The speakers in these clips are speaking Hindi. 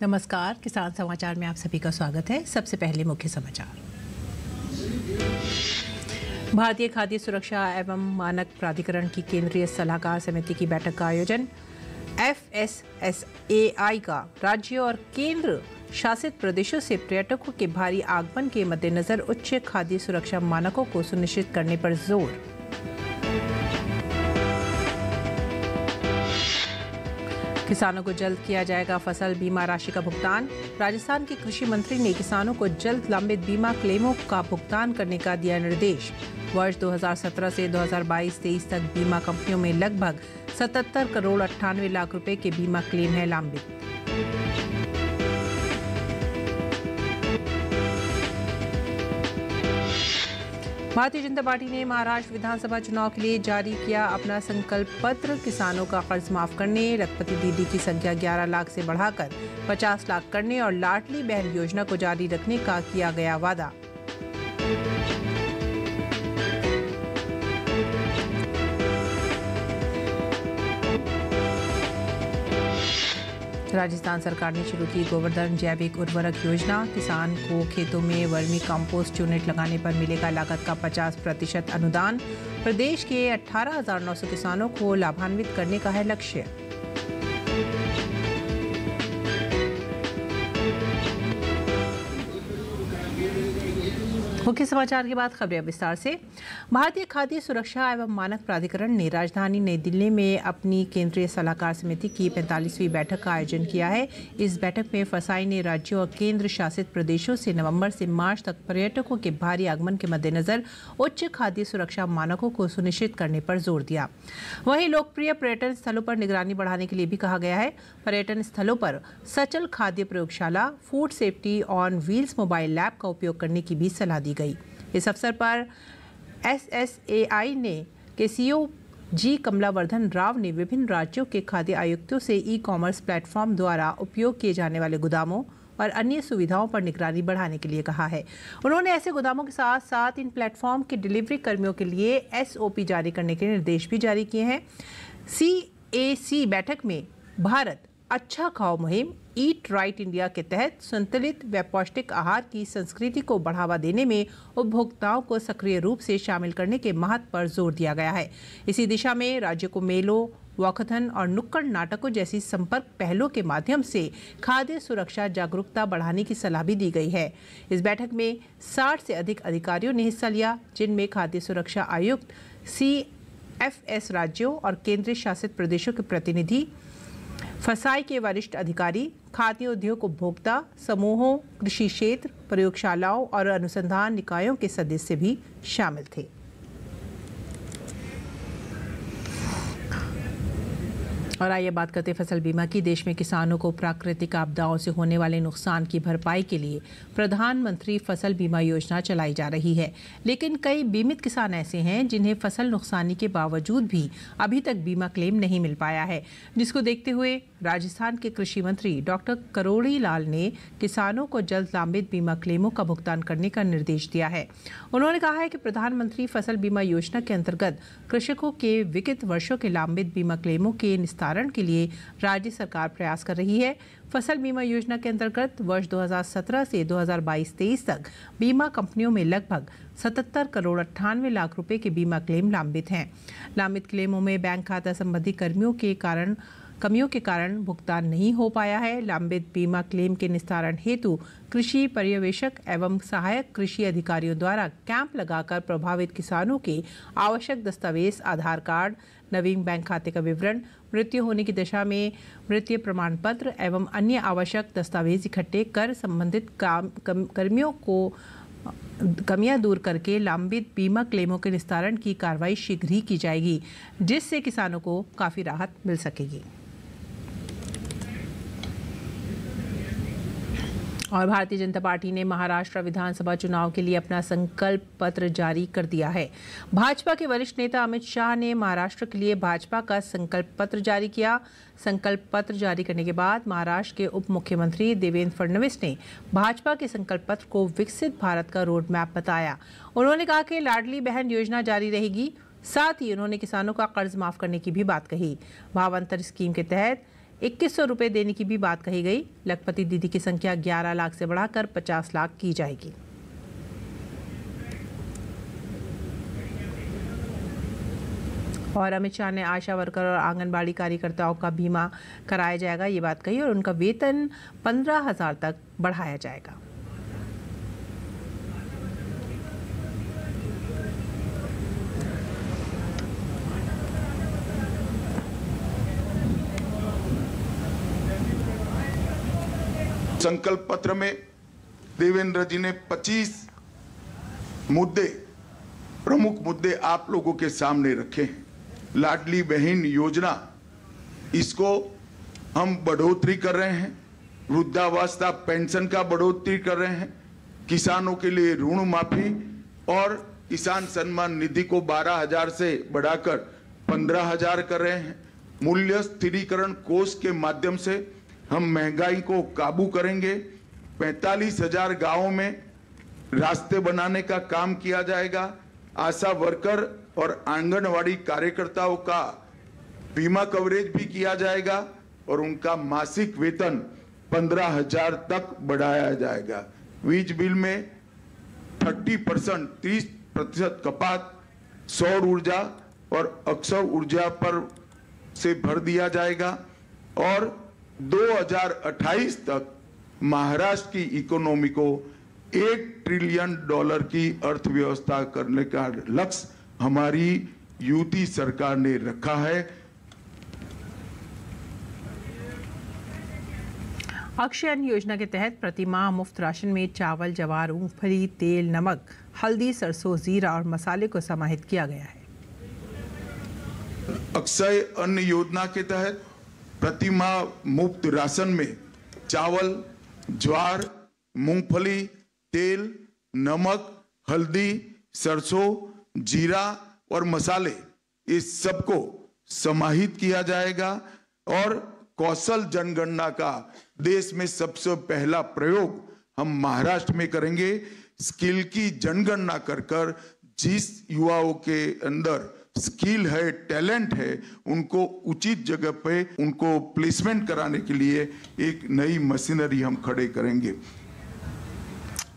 नमस्कार, किसान समाचार में आप सभी का स्वागत है। सबसे पहले मुख्य समाचार। भारतीय खाद्य सुरक्षा एवं मानक प्राधिकरण की केंद्रीय सलाहकार समिति की बैठक का आयोजन। FSSAI का राज्य और केंद्र शासित प्रदेशों से पर्यटकों के भारी आगमन के मद्देनजर उच्च खाद्य सुरक्षा मानकों को सुनिश्चित करने पर जोर। किसानों को जल्द किया जाएगा फसल बीमा राशि का भुगतान। राजस्थान के कृषि मंत्री ने किसानों को जल्द लंबित बीमा क्लेमों का भुगतान करने का दिया निर्देश। वर्ष 2017 से 2022-23 तक बीमा कंपनियों में लगभग 77 करोड़ 98 लाख रुपए के बीमा क्लेम है लंबित। भारतीय जनता पार्टी ने महाराष्ट्र विधानसभा चुनाव के लिए जारी किया अपना संकल्प पत्र। किसानों का कर्ज माफ करने, लखपति दीदी की संख्या 11 लाख से बढ़ाकर 50 लाख करने और लाडली बहन योजना को जारी रखने का किया गया वादा। राजस्थान सरकार ने शुरू की गोवर्धन जैविक उर्वरक योजना। किसान को खेतों में वर्मी कंपोस्ट यूनिट लगाने पर मिलेगा लागत का 50% अनुदान। प्रदेश के 18,900 किसानों को लाभान्वित करने का है लक्ष्य। मुख्य समाचार के बाद खबरें विस्तार से। भारतीय खाद्य सुरक्षा एवं मानक प्राधिकरण ने राजधानी नई दिल्ली में अपनी केंद्रीय सलाहकार समिति की 45वीं बैठक का आयोजन किया है। इस बैठक में फसाई ने राज्यों और केंद्र शासित प्रदेशों से नवंबर से मार्च तक पर्यटकों के भारी आगमन के मद्देनजर उच्च खाद्य सुरक्षा मानकों को सुनिश्चित करने पर जोर दिया। वहीं लोकप्रिय पर्यटन स्थलों पर निगरानी बढ़ाने के लिए भी कहा गया है। पर्यटन स्थलों पर सचल खाद्य प्रयोगशाला, food safety on wheels mobile app का उपयोग करने की भी सलाह दी गई। इस अवसर पर SSAI ने के CEO जी कमलावर्धन राव ने विभिन्न राज्यों के खाद्य आयुक्तों से ई-कॉमर्स प्लेटफॉर्म द्वारा उपयोग किए जाने वाले गोदामों और अन्य सुविधाओं पर निगरानी बढ़ाने के लिए कहा है। उन्होंने ऐसे गोदामों के साथ साथ इन प्लेटफॉर्म के डिलीवरी कर्मियों के लिए SOP जारी करने के निर्देश भी जारी किए हैं। CAC बैठक में भारत अच्छा खाओ मुहिम ईट राइट इंडिया के तहत संतुलित व पौष्टिक आहार की संस्कृति को बढ़ावा देने में उपभोक्ताओं को सक्रिय रूप से शामिल करने के महत्व पर जोर दिया गया है। इसी दिशा में राज्य को मेलों, वॉकथन और नुक्कड़ नाटकों जैसी संपर्क पहलों के माध्यम से खाद्य सुरक्षा जागरूकता बढ़ाने की सलाह भी दी गई है। इस बैठक में 60 से अधिक अधिकारियों ने हिस्सा लिया, जिनमें खाद्य सुरक्षा आयुक्त, CFS राज्यों और केंद्रीय शासित प्रदेशों के प्रतिनिधि, फसाई के वरिष्ठ अधिकारी, खाद्य उद्योग उपभोक्ता समूहों, कृषि क्षेत्र, प्रयोगशालाओं और अनुसंधान निकायों के सदस्य भी शामिल थे। और आइए बात करते हैं फसल बीमा की। देश में किसानों को प्राकृतिक आपदाओं से होने वाले नुकसान की भरपाई के लिए प्रधानमंत्री फसल बीमा योजना चलाई जा रही है, लेकिन कई बीमित किसान ऐसे हैं जिन्हें फसल नुकसानी के बावजूद भी अभी तक बीमा क्लेम नहीं मिल पाया है, जिसको देखते हुए राजस्थान के कृषि मंत्री डॉक्टर करोड़ी लाल ने किसानों को जल्द लंबित बीमा क्लेमों का भुगतान करने का निर्देश दिया है। उन्होंने कहा है कि प्रधानमंत्री फसल बीमा योजना के अंतर्गत कृषकों के विगत वर्षों के लंबित बीमा क्लेमों के निस्तारण के लिए राज्य सरकार प्रयास कर रही है। फसल बीमा योजना के अंतर्गत वर्ष 2017 से 2022-23 तक बीमा कंपनियों में लगभग 77 करोड़ 98 लाख रुपए के बीमा क्लेम लंबित हैं। लंबित क्लेमों में बैंक खाता संबंधी कमियों के कारण भुगतान नहीं हो पाया है। लंबित बीमा क्लेम के निस्तारण हेतु कृषि पर्यवेक्षक एवं सहायक कृषि अधिकारियों द्वारा कैंप लगाकर प्रभावित किसानों के आवश्यक दस्तावेज, आधार कार्ड, नवीन बैंक खाते का विवरण, मृत्यु होने की दशा में मृत्यु प्रमाण पत्र एवं अन्य आवश्यक दस्तावेज इकट्ठे कर संबंधित कर्मियों को कमियां दूर करके लंबित बीमा क्लेमों के निस्तारण की कार्रवाई शीघ्र ही की जाएगी, जिससे किसानों को काफ़ी राहत मिल सकेगी। और भारतीय जनता पार्टी ने महाराष्ट्र विधानसभा चुनाव के लिए अपना संकल्प पत्र जारी कर दिया है। भाजपा के वरिष्ठ नेता अमित शाह ने महाराष्ट्र के लिए भाजपा का संकल्प पत्र जारी किया। संकल्प पत्र जारी करने के बाद महाराष्ट्र के उप मुख्यमंत्री देवेंद्र फडणवीस ने भाजपा के संकल्प पत्र को विकसित भारत का रोड मैप बताया। उन्होंने कहा कि लाडली बहन योजना जारी रहेगी। साथ ही उन्होंने किसानों का कर्ज माफ करने की भी बात कही। भावांतर स्कीम के तहत 2100 रुपये देने की भी बात कही गई। लखपति दीदी की संख्या 11 लाख से बढ़ाकर 50 लाख की जाएगी। और अमित शाह ने आशा वर्कर और आंगनबाड़ी कार्यकर्ताओं का बीमा कराया जाएगा, ये बात कही, और उनका वेतन 15,000 तक बढ़ाया जाएगा। संकल्प पत्र में देवेंद्र जी ने 25 प्रमुख मुद्दे आप लोगों के सामने रखे हैं। लाडली बहन योजना, इसको हम बढ़ोतरी कर रहे हैं। वृद्धावस्था पेंशन का बढ़ोतरी कर रहे हैं। किसानों के लिए ऋण माफी और किसान सम्मान निधि को 12,000 से बढ़ाकर 15,000 कर रहे हैं। मूल्य स्थिरीकरण कोष के माध्यम से हम महंगाई को काबू करेंगे। 45,000 गांवों में रास्ते बनाने का काम किया जाएगा। आशा वर्कर और आंगनवाड़ी कार्यकर्ताओं का बीमा कवरेज भी किया जाएगा और उनका मासिक वेतन 15,000 तक बढ़ाया जाएगा। वीज बिल में 30% कपात सौर ऊर्जा और अक्षय ऊर्जा पर से भर दिया जाएगा और 2028 तक महाराष्ट्र की इकोनॉमी को $1 ट्रिलियन की अर्थव्यवस्था करने का लक्ष्य हमारी यूपी सरकार ने रखा है। अक्षय अन्न योजना के तहत प्रति माह मुफ्त राशन में चावल, जवार, मूंगफली, तेल, नमक, हल्दी, सरसों, जीरा और मसाले को समाहित किया गया है। अक्षय अन्न योजना के तहत प्रति माह मुफ्त राशन में चावल, ज्वार, मूंगफली, तेल, नमक, हल्दी, सरसों, जीरा और मसाले, इस सबको समाहित किया जाएगा और कौशल जनगणना का देश में सबसे पहला प्रयोग हम महाराष्ट्र में करेंगे। स्किल की जनगणना कर जिस युवाओं के अंदर स्किल है, टैलेंट है, उनको उचित जगह पे उनको प्लेसमेंट कराने के लिए एक नई मशीनरी हम खड़े करेंगे।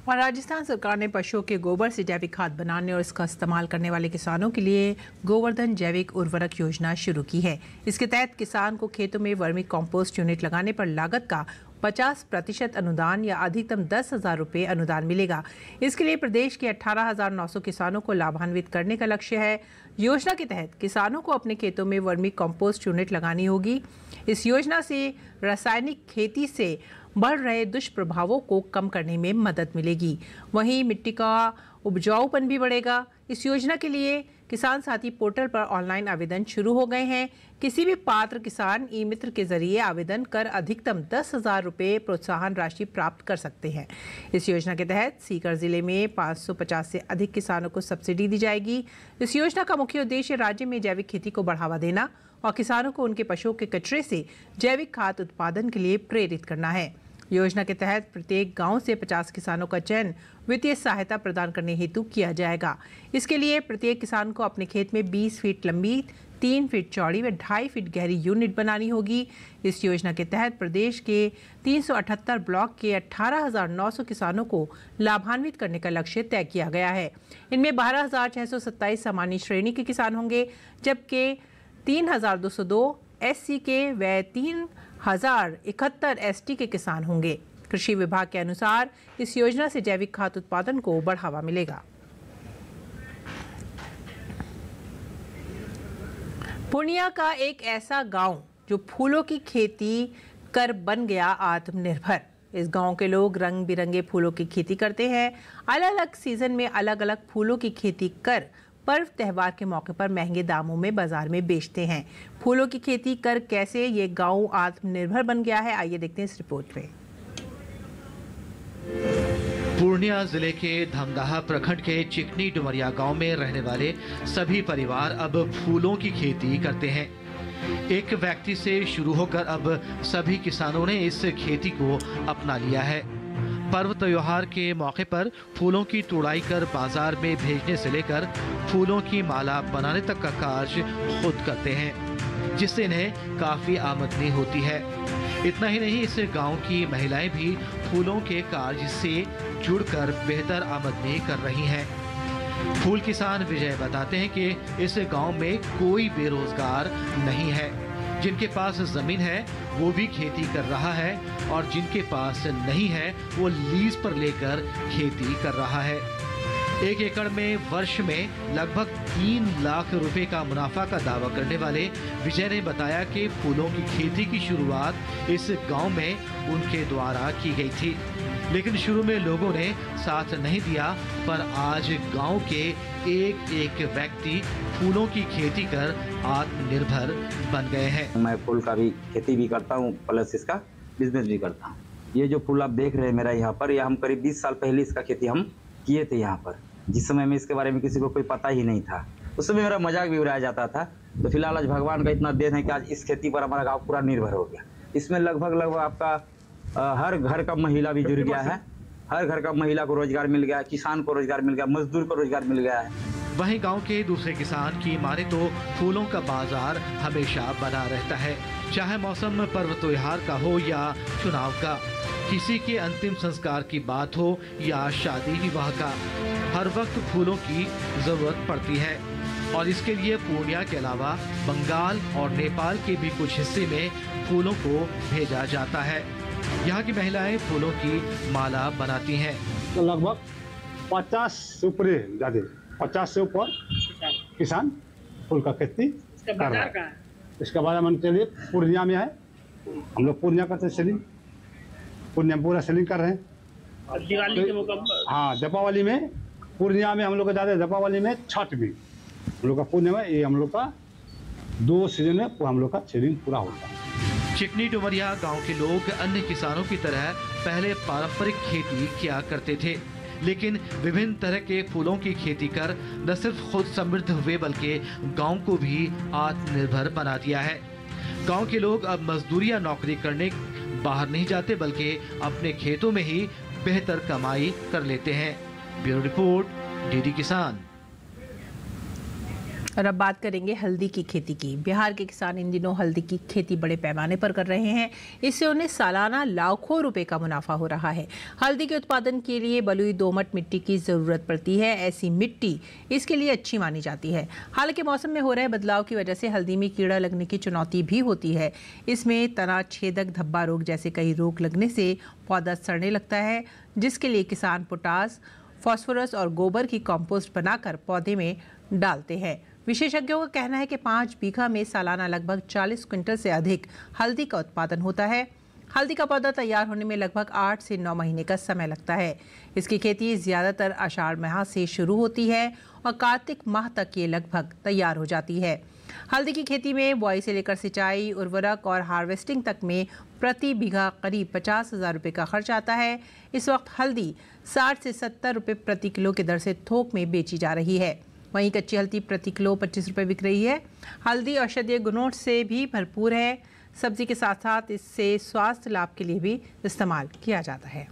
और राजस्थान सरकार ने पशुओं के गोबर से जैविक खाद बनाने और इसका इस्तेमाल करने वाले किसानों के लिए गोवर्धन जैविक उर्वरक योजना शुरू की है। इसके तहत किसान को खेतों में वर्मी कंपोस्ट यूनिट लगाने पर लागत का 50% अनुदान या अधिकतम 10,000 रुपये अनुदान मिलेगा। इसके लिए प्रदेश के 18,900 किसानों को लाभान्वित करने का लक्ष्य है। योजना के तहत किसानों को अपने खेतों में वर्मी कंपोस्ट यूनिट लगानी होगी। इस योजना से रासायनिक खेती से बढ़ रहे दुष्प्रभावों को कम करने में मदद मिलेगी। वहीं मिट्टी का उपजाऊपन भी बढ़ेगा। इस योजना के लिए किसान साथी पोर्टल पर ऑनलाइन आवेदन शुरू हो गए हैं। किसी भी पात्र किसान ई मित्र के जरिए आवेदन कर अधिकतम 10,000 रुपये प्रोत्साहन राशि प्राप्त कर सकते हैं। इस योजना के तहत सीकर जिले में 550 से अधिक किसानों को सब्सिडी दी जाएगी। इस योजना का मुख्य उद्देश्य राज्य में जैविक खेती को बढ़ावा देना और किसानों को उनके पशुओं के कचरे से जैविक खाद उत्पादन के लिए प्रेरित करना है। योजना के तहत प्रत्येक गांव से 50 किसानों का चयन वित्तीय सहायता प्रदान करने हेतु किया जाएगा। इसके लिए प्रत्येक किसान को अपने खेत में 20 फीट लंबी, 3 फीट चौड़ी व 2.5 फीट गहरी यूनिट बनानी होगी। इस योजना के तहत प्रदेश के 378 ब्लॉक के 18,900 किसानों को लाभान्वित करने का लक्ष्य तय किया गया है। इनमें 12,627 सामान्य श्रेणी के किसान होंगे, जबकि 3,202 SC के व 3,071 ST के किसान होंगे। कृषि विभाग के अनुसार इस योजना से जैविक खाद उत्पादन को बढ़ावा मिलेगा। पूर्णिया का एक ऐसा गांव जो फूलों की खेती कर बन गया आत्मनिर्भर। इस गांव के लोग रंग बिरंगे फूलों की खेती करते हैं। अलग अलग सीजन में अलग अलग फूलों की खेती कर पर्व त्यौहार के मौके पर महंगे दामों में बाजार में बेचते हैं। फूलों की खेती कर कैसे ये गांव आत्मनिर्भर बन गया है, आइए देखते हैं इस रिपोर्ट में। पूर्णिया जिले के धमदाहा प्रखंड के चिकनी डुमरिया गांव में रहने वाले सभी परिवार अब फूलों की खेती करते हैं। एक व्यक्ति से शुरू होकर अब सभी किसानों ने इस खेती को अपना लिया है। पर्व त्योहार के मौके पर फूलों की तुड़ाई कर बाजार में भेजने से लेकर फूलों की माला बनाने तक का कार्य खुद करते हैं। जिससे इन्हें काफी आमदनी होती है। इतना ही नहीं, इस गांव की महिलाएं भी फूलों के कार्य से जुड़कर बेहतर आमदनी कर रही हैं। फूल किसान विजय बताते हैं कि इस गांव में कोई बेरोजगार नहीं है। जिनके पास जमीन है वो भी खेती कर रहा है और जिनके पास नहीं है वो लीज पर लेकर खेती कर रहा है। 1 एकड़ में वर्ष में लगभग 3 लाख रुपए का मुनाफा का दावा करने वाले विजय ने बताया कि फूलों की खेती की शुरुआत इस गांव में उनके द्वारा की गई थी, लेकिन शुरू में लोगों ने साथ नहीं दिया, पर आज गांव के एक व्यक्ति फूलों की खेती कर आत्मनिर्भर बन गए हैं। मैं फूल का भी खेती भी करता हूँ, प्लस इसका बिजनेस भी करता हूँ। ये जो फूल आप देख रहे हैं मेरा यहाँ पर, यह हम करीब 20 साल पहले इसका खेती हम किए थे यहाँ पर, जिस समय में इसके बारे में किसी को कोई पता ही नहीं था। उस समय मेरा मजाक भी उड़ाया जाता था। तो फिलहाल आज भगवान का इतना देन है कि आज इस खेती पर हमारा गाँव पूरा निर्भर हो गया। इसमें लगभग आपका हर घर का महिला भी जुड़ गया है। हर घर का महिला को रोजगार मिल गया, किसान को रोजगार मिल गया, मजदूर को रोजगार मिल गया है। वहीं गांव के दूसरे किसान की माने तो फूलों का बाजार हमेशा बना रहता है, चाहे मौसम पर्व त्योहार का हो या चुनाव का, किसी के अंतिम संस्कार की बात हो या शादी विवाह का, हर वक्त फूलों की जरूरत पड़ती है। और इसके लिए पूर्णिया के अलावा बंगाल और नेपाल के भी कुछ हिस्से में फूलों को भेजा जाता है। यहाँ की महिलाएं फूलों की माला बनाती हैं। तो लगभग 50 से ऊपर, ज़्यादा 50 से ऊपर किसान फूल का खेती कर रहा है। इसका बाजार मान चलिए पूर्णिया में है, हम लोग पूर्णिया करते सेलिंग, पूर्णिया पूरा सेलिंग कर रहे हैं। दिवाली के मौके पर, हाँ, दीपावली में पूर्णिया में हम लोग का ज़्यादा, दीपावली में, छठ में हम लोग का पूर्णिया में, ये हम लोग का 2 सीजन में हम लोग का सेलिंग पूरा होता है। चिकनी डुमरिया गांव के लोग अन्य किसानों की तरह पहले पारंपरिक खेती किया करते थे, लेकिन विभिन्न तरह के फूलों की खेती कर न सिर्फ खुद समृद्ध हुए बल्कि गांव को भी आत्मनिर्भर बना दिया है। गांव के लोग अब मजदूरी या नौकरी करने बाहर नहीं जाते, बल्कि अपने खेतों में ही बेहतर कमाई कर लेते हैं। ब्यूरो रिपोर्ट, डीडी किसान। और अब बात करेंगे हल्दी की खेती की। बिहार के किसान इन दिनों हल्दी की खेती बड़े पैमाने पर कर रहे हैं। इससे उन्हें सालाना लाखों रुपए का मुनाफा हो रहा है। हल्दी के उत्पादन के लिए बलुई दोमट मिट्टी की ज़रूरत पड़ती है। ऐसी मिट्टी इसके लिए अच्छी मानी जाती है। हालांकि मौसम में हो रहे बदलाव की वजह से हल्दी में कीड़ा लगने की चुनौती भी होती है। इसमें तना छेदक, धब्बा रोग जैसे कई रोग लगने से पौधा सड़ने लगता है, जिसके लिए किसान पोटास, फास्फोरस और गोबर की कंपोस्ट बनाकर पौधे में डालते हैं। विशेषज्ञों का कहना है कि 5 बीघा में सालाना लगभग 40 क्विंटल से अधिक हल्दी का उत्पादन होता है। हल्दी का पौधा तैयार होने में लगभग 8 से 9 महीने का समय लगता है। इसकी खेती ज़्यादातर आषाढ़ माह से शुरू होती है और कार्तिक माह तक ये लगभग तैयार हो जाती है। हल्दी की खेती में बुआई से लेकर सिंचाई, उर्वरक और हार्वेस्टिंग तक में प्रति बीघा करीब 50,000 रुपये का खर्च आता है। इस वक्त हल्दी 60 से 70 रुपये प्रति किलो की दर से थोक में बेची जा रही है। वहीं कच्ची हल्दी प्रति किलो 25 रुपये बिक रही है। हल्दी औषधीय गुणों से भी भरपूर है। सब्जी के साथ साथ इससे स्वास्थ्य लाभ के लिए भी इस्तेमाल किया जाता है।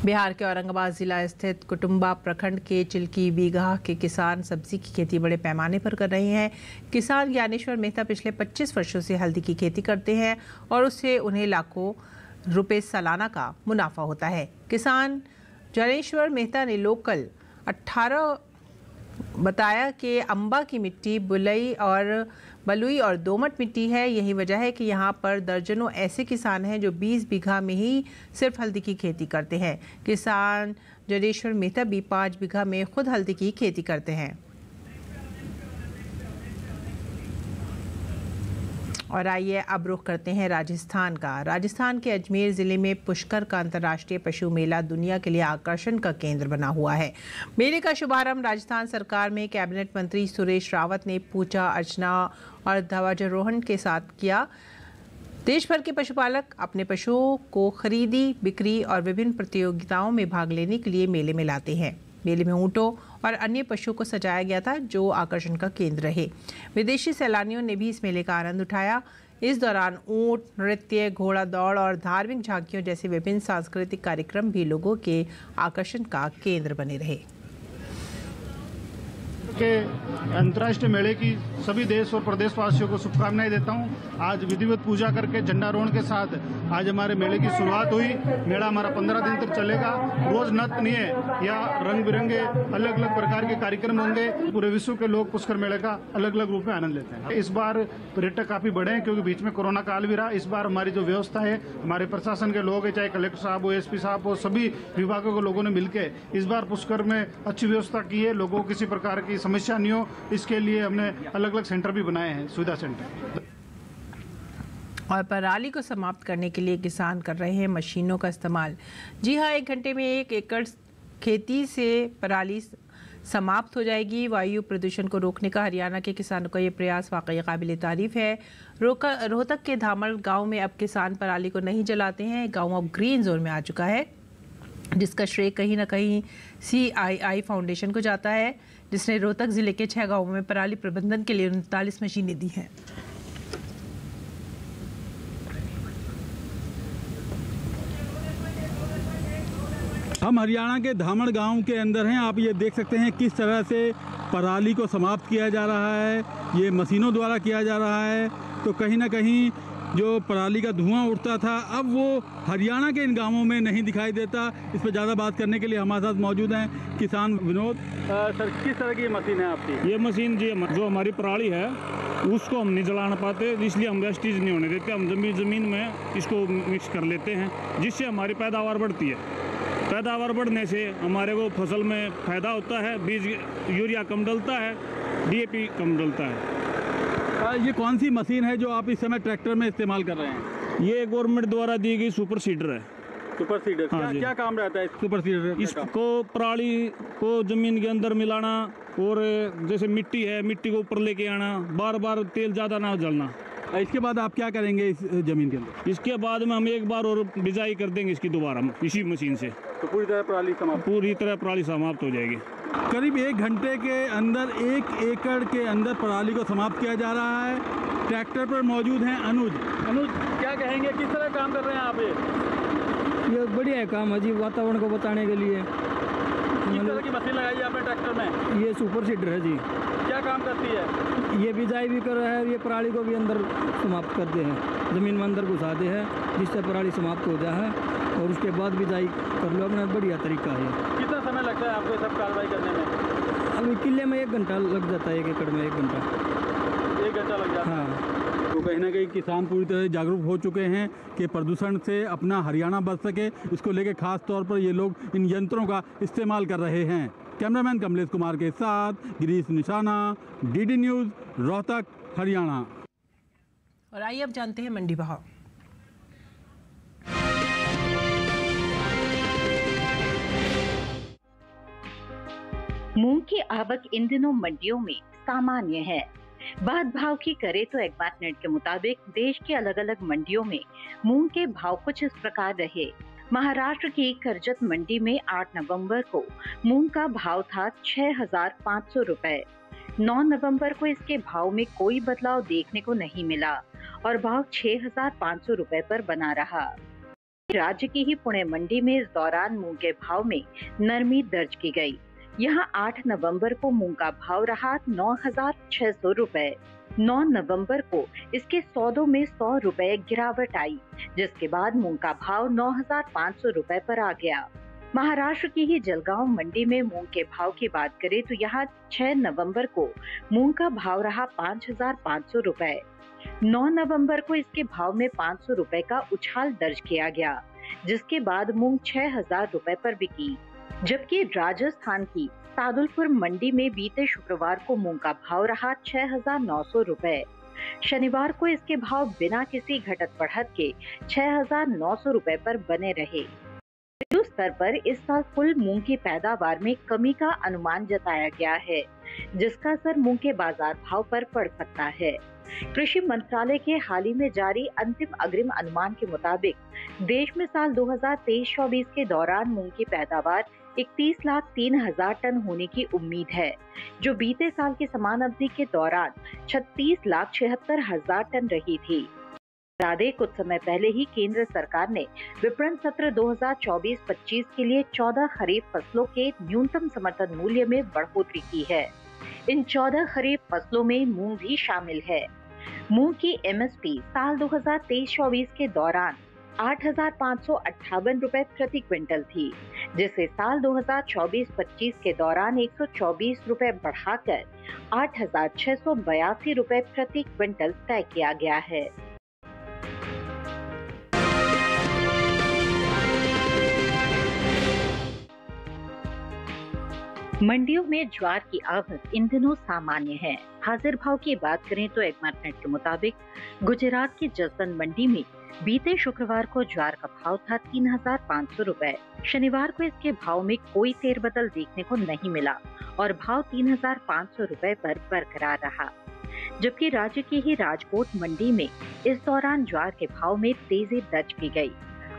बिहार के औरंगाबाद जिला स्थित कुटुंबा प्रखंड के चिल्की बीघा के किसान सब्जी की खेती बड़े पैमाने पर कर रहे हैं। किसान ज्ञानेश्वर मेहता पिछले 25 वर्षों से हल्दी की खेती करते हैं और उससे उन्हें लाखों रुपए सालाना का मुनाफा होता है। किसान ज्ञानेश्वर मेहता ने लोकल 18 बताया कि अम्बा की मिट्टी बलुई और दोमट मिट्टी है। यही वजह है कि यहाँ पर दर्जनों ऐसे किसान हैं जो 20 बीघा में ही सिर्फ हल्दी की खेती करते हैं। किसान ज्ञानेश्वर मेहता भी 5 बीघा में खुद हल्दी की खेती करते हैं। और आइए अब रुख करते हैं राजस्थान का। राजस्थान के अजमेर ज़िले में पुष्कर का अंतर्राष्ट्रीय पशु मेला दुनिया के लिए आकर्षण का केंद्र बना हुआ है। मेले का शुभारंभ राजस्थान सरकार में कैबिनेट मंत्री सुरेश रावत ने पूजा अर्चना और ध्वजारोहण के साथ किया। देश भर के पशुपालक अपने पशुओं को खरीदी, बिक्री और विभिन्न प्रतियोगिताओं में भाग लेने के लिए मेले में लाते हैं। मेले में ऊँटों और अन्य पशुओं को सजाया गया था, जो आकर्षण का केंद्र रहे। विदेशी सैलानियों ने भी इस मेले का आनंद उठाया। इस दौरान ऊँट, नृत्य, घोड़ा दौड़ और धार्मिक झांकियों जैसे विभिन्न सांस्कृतिक कार्यक्रम भी लोगों के आकर्षण का केंद्र बने रहे। के अंतर्राष्ट्रीय मेले की सभी देश और प्रदेशवासियों को शुभकामनाएं देता हूं। आज विधिवत पूजा करके झंडारोहण के साथ आज हमारे मेले की शुरुआत हुई। मेला हमारा 15 दिन तक चलेगा। रोज नृत्य या रंग बिरंगे अलग अलग प्रकार के कार्यक्रम होंगे। पूरे विश्व के लोग पुष्कर मेले का अलग अलग रूप में आनंद लेते हैं। इस बार पर्यटक काफी बढ़े हैं क्योंकि बीच में कोरोना काल भी रहा। इस बार हमारी जो व्यवस्था है, हमारे प्रशासन के लोग हैं, चाहे कलेक्टर साहब हो, एसपी साहब हो, सभी विभागों के लोगों ने मिलकर इस बार पुष्कर में अच्छी व्यवस्था की है। लोगों को किसी प्रकार की समस्या नहीं हो, इसके लिए हमने अलग अलग सेंटर भी बनाए हैं, सुविधा सेंटर। और पराली को समाप्त करने के लिए किसान कर रहे हैं मशीनों का इस्तेमाल। जी हाँ, 1 घंटे में 1 एकड़ खेती से पराली समाप्त हो जाएगी। वायु प्रदूषण को रोकने का हरियाणा के किसानों का ये प्रयास वाकई काबिल तारीफ है। रोहतक के धामड़ गांव में अब किसान पराली को नहीं जलाते हैं। गांव अब ग्रीन जोन में आ चुका है, जिसका श्रेय कहीं ना कहीं CII फाउंडेशन को जाता है, जिसने रोहतक जिले के 6 गांवों में पराली प्रबंधन के लिए 39 मशीनें दी हैं। हम हरियाणा के धामड़ गांव के अंदर हैं। आप ये देख सकते हैं किस तरह से पराली को समाप्त किया जा रहा है। ये मशीनों द्वारा किया जा रहा है। तो कहीं ना कहीं जो पराली का धुआं उठता था, अब वो हरियाणा के इन गांवों में नहीं दिखाई देता। इस पर ज़्यादा बात करने के लिए हमारे साथ मौजूद हैं किसान विनोद। सर, किस तरह की मशीन है आपकी? ये मशीन जो हमारी पराली है उसको हम नहीं जला पाते, इसलिए हम वेस्टेज नहीं होने देते। हम ज़मीन में इसको मिक्स कर लेते हैं, जिससे हमारी पैदावार बढ़ती है। पैदावार बढ़ने से हमारे को फसल में फ़ायदा होता है। बीज यूरिया कम डलता है, DAP कम डलता है। ये कौन सी मशीन है जो आप इस समय ट्रैक्टर में इस्तेमाल कर रहे हैं? ये गवर्नमेंट द्वारा दी गई सुपर सीडर है। Super seeder? हाँ, क्या काम रहता है सुपर सीडर? इसको पराली को जमीन के अंदर मिलाना, और जैसे मिट्टी है, मिट्टी को ऊपर लेके आना, बार बार तेल ज़्यादा ना जलना। इसके बाद आप क्या करेंगे इस जमीन के अंदर? इसके बाद में हम एक बार और बिजाई कर देंगे इसकी दोबारा इसी मशीन से। तो पूरी तरह पराली समाप्त हो जाएगी। करीब 1 घंटे के अंदर 1 एकड़ के अंदर पराली को समाप्त किया जा रहा है। ट्रैक्टर पर मौजूद हैं अनुज। क्या कहेंगे, किस तरह काम कर रहे हैं आप? ये बढ़िया है काम है जी, वातावरण को बचाने के लिए। किस तरह की मशीन लगाई है आपने ट्रैक्टर में? ये सुपर सीडर है जी। क्या काम करती है? ये बिजाई भी कर रहा है, ये पराली को भी अंदर समाप्त करते हैं, ज़मीन में अंदर घुसाते हैं, जिससे पराली समाप्त हो जाए और उसके बाद बिजाई कर लो। अपना बढ़िया तरीका है। कितना समय लगता है आपको ये सब कार्रवाई करने में? अभी किले में 1 घंटा लग जाता है, 1 एकड़ में 1 घंटा। 1 घंटा लग जाता है। हाँ। तो कहीं ना कहीं किसान पूरी तरह जागरूक हो चुके हैं कि प्रदूषण से अपना हरियाणा बच सके। इसको लेकर खास तौर पर ये लोग इन यंत्रों का इस्तेमाल कर रहे हैं। कैमरामैन कमलेश कुमार के साथ गिरीश निशाना, DD न्यूज़, रोहतक, हरियाणा। और आइए अब जानते हैं मंडी भाव। मूंग की आवक इन दिनों मंडियों में सामान्य है। बात भाव की करें तो एक्बाटनेट के मुताबिक देश के अलग अलग मंडियों में मूंग के भाव कुछ इस प्रकार रहे। महाराष्ट्र की करजत मंडी में 8 नवंबर को मूंग का भाव था 6,500 रुपए। 9 नवंबर को इसके भाव में कोई बदलाव देखने को नहीं मिला और भाव 6,500 रुपए पर बना रहा। राज्य की ही पुणे मंडी में इस दौरान मूंग के भाव में नरमी दर्ज की गई। यहां 8 नवंबर को मूंग का भाव रहा 9,600 रुपए। 9 नवंबर को इसके सौदों में 100 रुपए गिरावट आई, जिसके बाद मूंग का भाव 9,500 रुपए पर आ गया। महाराष्ट्र की ही जलगांव मंडी में मूंग के भाव की बात करें तो यहाँ 6 नवंबर को मूंग का भाव रहा 5,500 रुपए। 9 नवंबर को इसके भाव में 500 रुपए का उछाल दर्ज किया गया, जिसके बाद मूंग 6,000 रुपए पर बिकी। जबकि राजस्थान की सादुलपुर मंडी में बीते शुक्रवार को मूंग का भाव रहा 6,900 रुपए। शनिवार को इसके भाव बिना किसी घटत बढ़त के 6,900 रुपए पर बने रहे। घरेलू स्तर पर इस साल कुल मूंग की पैदावार में कमी का अनुमान जताया गया है, जिसका असर मूंग के बाजार भाव पर पड़ सकता है। कृषि मंत्रालय के हाल ही में जारी अंतिम अग्रिम अनुमान के मुताबिक देश में साल 2023-24 के दौरान मूंग की पैदावार 31,03,000 टन होने की उम्मीद है, जो बीते साल की समान अवधि के दौरान 36,76,000 टन रही थी। बता दें, कुछ समय पहले ही केंद्र सरकार ने विपणन सत्र 2024-25 के लिए 14 खरीफ फसलों के न्यूनतम समर्थन मूल्य में बढ़ोतरी की है। इन 14 खरीफ फसलों में मूंग भी शामिल है। मूंग की एमएसपी साल 2023-24 के दौरान 8,558 रुपए प्रति क्विंटल थी, जिसे साल 2024-25 के दौरान 124 रुपए बढ़ाकर 8,682 रुपए प्रति क्विंटल तय किया गया है। मंडियों में ज्वार की आवक इन दिनों सामान्य है। हाजिर भाव की बात करें तो एग्मार्टनेट के मुताबिक गुजरात की जसदन मंडी में बीते शुक्रवार को ज्वार का भाव था 3,500 रुपए। शनिवार को इसके भाव में कोई फेरबदल देखने को नहीं मिला और भाव 3,500 रुपए पर बरकरार रहा। जबकि राज्य की ही राजकोट मंडी में इस दौरान ज्वार के भाव में तेजी दर्ज की गई।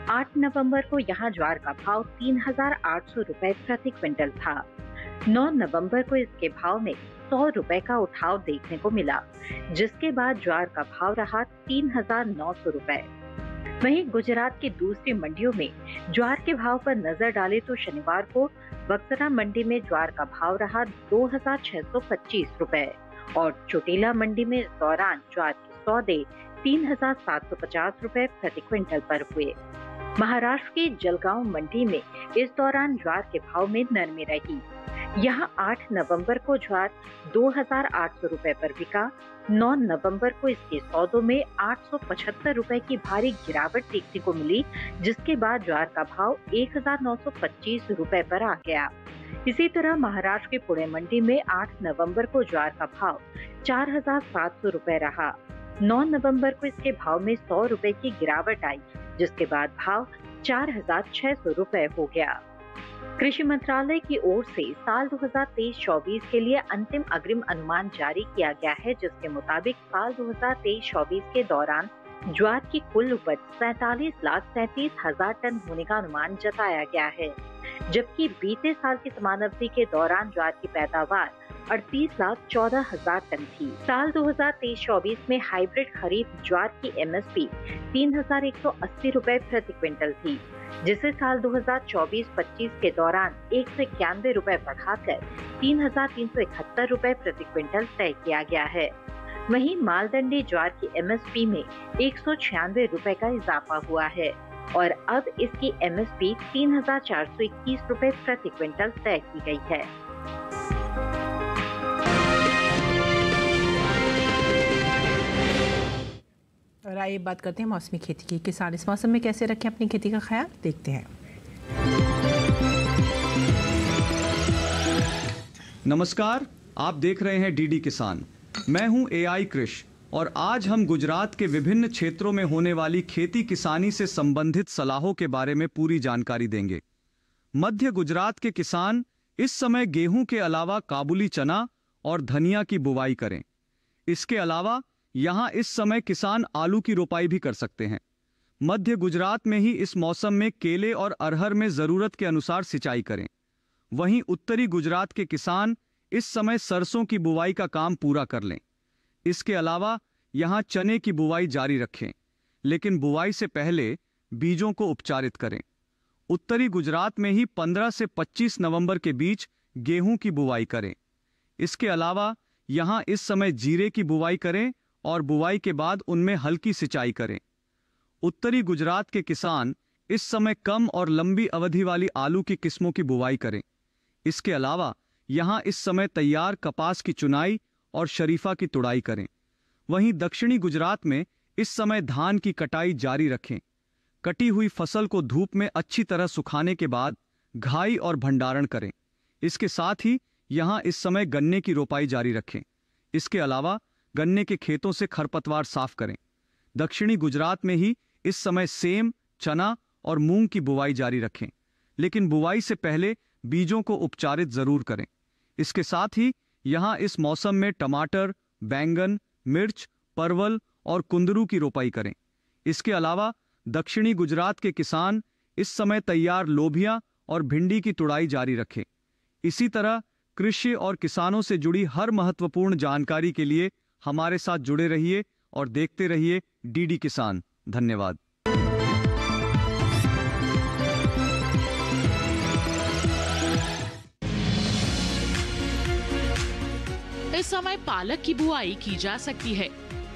8 नवंबर को यहाँ ज्वार का भाव 3,800 रुपए प्रति क्विंटल था। 9 नवंबर को इसके भाव में 100 रुपए का उठाव देखने को मिला, जिसके बाद ज्वार का भाव रहा 3,900 रुपए। वहीं गुजरात की दूसरी मंडियों में ज्वार के भाव पर नजर डालें तो शनिवार को बक्सरा मंडी में ज्वार का भाव रहा 2,625 रुपए और चोटीला मंडी में इस दौरान ज्वार के सौदे 3,750 रुपए प्रति क्विंटल पर हुए। महाराष्ट्र की जलगांव मंडी में इस दौरान ज्वार के भाव में नरमी रही। यहाँ 8 नवंबर को ज्वार 2,800 रुपए पर बिका। 9 नवंबर को इसके सौदों में 875 रुपए की भारी गिरावट देखने को मिली, जिसके बाद ज्वार का भाव 1,925 रुपए पर आ गया। इसी तरह महाराष्ट्र के पुणे मंडी में 8 नवंबर को ज्वार का भाव 4,700 रुपए रहा। 9 नवंबर को इसके भाव में 100 रुपए की गिरावट आई, जिसके बाद भाव 4,600 रुपए हो गया। कृषि मंत्रालय की ओर से साल 2023-24 के लिए अंतिम अग्रिम अनुमान जारी किया गया है, जिसके मुताबिक साल 2023-24 के दौरान ज्वार की कुल उपज 47,37,000 टन होने का अनुमान जताया गया है, जबकि बीते साल की समान अवधि के दौरान ज्वार की पैदावार 38,14,000 टन थी। साल 2023-24 में हाइब्रिड खरीफ ज्वार की एमएसपी 3,180 रुपए प्रति क्विंटल थी, जिसे साल 2024-25 के दौरान 191 रुपए बढ़ाकर 3,371 रुपए प्रति क्विंटल तय किया गया है। वहीं मालदंडी ज्वार की एमएसपी में 196 रुपए का इजाफा हुआ है और अब इसकी एमएसपी 3,421 रुपए प्रति क्विंटल तय की गई है। और आइए बात करते हैं मौसमी खेती की। किसान इस मौसम में कैसे रखें अपनी खेती का ख्याल, देखते हैं। नमस्कार, आप देख रहे हैं डीडी किसान। मैं हूं एआई कृष और आज हम गुजरात के विभिन्न क्षेत्रों में होने वाली खेती किसानी से संबंधित सलाहों के बारे में पूरी जानकारी देंगे। मध्य गुजरात के किसान इस समय गेहूं के अलावा काबुली चना और धनिया की बुवाई करें। इसके अलावा यहां इस समय किसान आलू की रोपाई भी कर सकते हैं। मध्य गुजरात में ही इस मौसम में केले और अरहर में जरूरत के अनुसार सिंचाई करें। वहीं उत्तरी गुजरात के किसान इस समय सरसों की बुवाई का काम पूरा कर लें। इसके अलावा यहां चने की बुवाई जारी रखें, लेकिन बुवाई से पहले बीजों को उपचारित करें। उत्तरी गुजरात में ही 15 से 25 नवंबर के बीच गेहूं की बुवाई करें। इसके अलावा यहां इस समय जीरे की बुवाई करें और बुवाई के बाद उनमें हल्की सिंचाई करें। उत्तरी गुजरात के किसान इस समय कम और लंबी अवधि वाली आलू की किस्मों की बुवाई करें। इसके अलावा यहां इस समय तैयार कपास की चुनाई और शरीफा की तुड़ाई करें। वहीं दक्षिणी गुजरात में इस समय धान की कटाई जारी रखें। कटी हुई फसल को धूप में अच्छी तरह सुखाने के बाद घाई और भंडारण करें। इसके साथ ही यहां इस समय गन्ने की रोपाई जारी रखें। इसके अलावा गन्ने के खेतों से खरपतवार साफ करें। दक्षिणी गुजरात में ही इस समय सेम, चना और मूंग की बुवाई जारी रखें, लेकिन बुवाई से पहले बीजों को उपचारित जरूर करें। इसके साथ ही यहां इस मौसम में टमाटर, बैंगन, मिर्च, परवल और कुंदरू की रोपाई करें। इसके अलावा दक्षिणी गुजरात के किसान इस समय तैयार लोबिया और भिंडी की तुड़ाई जारी रखें। इसी तरह कृषि और किसानों से जुड़ी हर महत्वपूर्ण जानकारी के लिए हमारे साथ जुड़े रहिए और देखते रहिए डीडी किसान। धन्यवाद। इस समय पालक की बुआई की जा सकती है।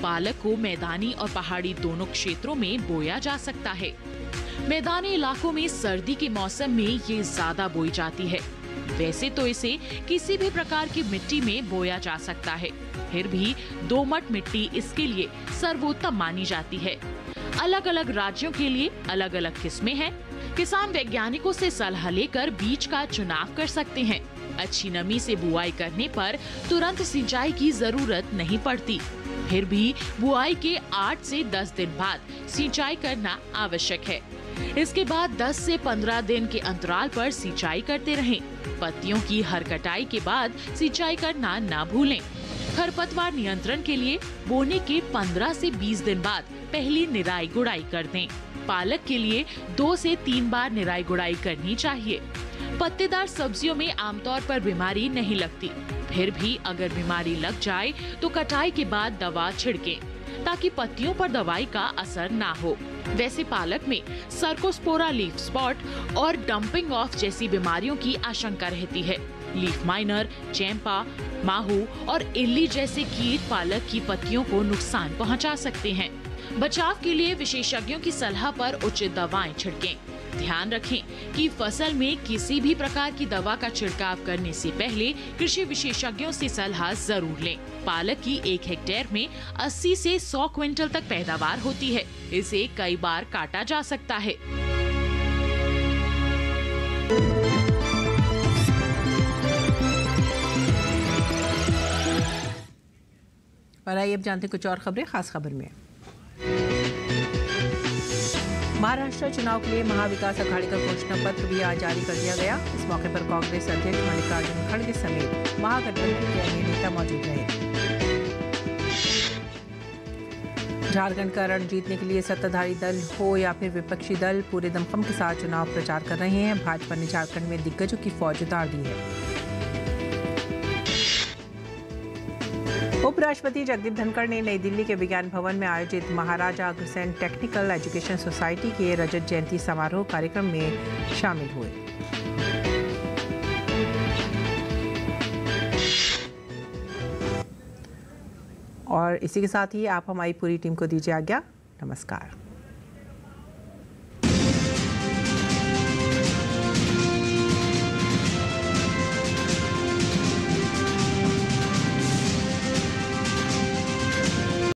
पालक को मैदानी और पहाड़ी दोनों क्षेत्रों में बोया जा सकता है। मैदानी इलाकों में सर्दी के मौसम में ये ज्यादा बोई जाती है। वैसे तो इसे किसी भी प्रकार की मिट्टी में बोया जा सकता है, फिर भी दोमट मिट्टी इसके लिए सर्वोत्तम मानी जाती है। अलग अलग राज्यों के लिए अलग अलग किस्में हैं। किसान वैज्ञानिकों से सलाह लेकर बीज का चुनाव कर सकते हैं। अच्छी नमी से बुआई करने पर तुरंत सिंचाई की जरूरत नहीं पड़ती। फिर भी बुआई के 8 से 10 दिन बाद सिंचाई करना आवश्यक है। इसके बाद 10 से 15 दिन के अंतराल पर सिंचाई करते रहें। पत्तियों की हर कटाई के बाद सिंचाई करना ना भूलें। खरपतवार नियंत्रण के लिए बोने के 15 से 20 दिन बाद पहली निराई गुड़ाई कर दें। पालक के लिए 2 से 3 बार निराई गुड़ाई करनी चाहिए। पत्तेदार सब्जियों में आमतौर पर बीमारी नहीं लगती, फिर भी अगर बीमारी लग जाए तो कटाई के बाद दवा छिड़कें ताकि पत्तियों पर दवाई का असर ना हो। वैसे पालक में सर्कोस्पोरा लीफ स्पॉट और डंपिंग ऑफ जैसी बीमारियों की आशंका रहती है। लीफ माइनर, चैंपा, माहू और इल्ली जैसे कीट पालक की पत्तियों को नुकसान पहुंचा सकते हैं। बचाव के लिए विशेषज्ञों की सलाह पर उचित दवाएं छिड़कें। ध्यान रखें कि फसल में किसी भी प्रकार की दवा का छिड़काव करने से पहले कृषि विशेषज्ञों से सलाह जरूर लें। पालक की 1 हेक्टेयर में 80 से 100 क्विंटल तक पैदावार होती है। इसे कई बार काटा जा सकता है। और आइए अब जानते कुछ और खबरें। खास खबर में महाराष्ट्र चुनाव के लिए महाविकास अघाड़ी का घोषणा पत्र भी आज जारी कर दिया गया। इस मौके पर कांग्रेस अध्यक्ष मल्लिकार्जुन खड़गे समेत महागठबंधन के अन्य नेता मौजूद रहे। झारखंड का रण जीतने के लिए सत्ताधारी दल हो या फिर विपक्षी दल पूरे दमखम के साथ चुनाव प्रचार कर रहे हैं। भाजपा ने झारखंड में दिग्गजों की फौज उतार दी है। उपराष्ट्रपति जगदीप धनखड़ ने नई दिल्ली के विज्ञान भवन में आयोजित Maharaja Agrasen technical education society के रजत जयंती समारोह कार्यक्रम में शामिल हुए। और इसी के साथ ही आप हमारी पूरी टीम को दीजिए आज्ञा। नमस्कार।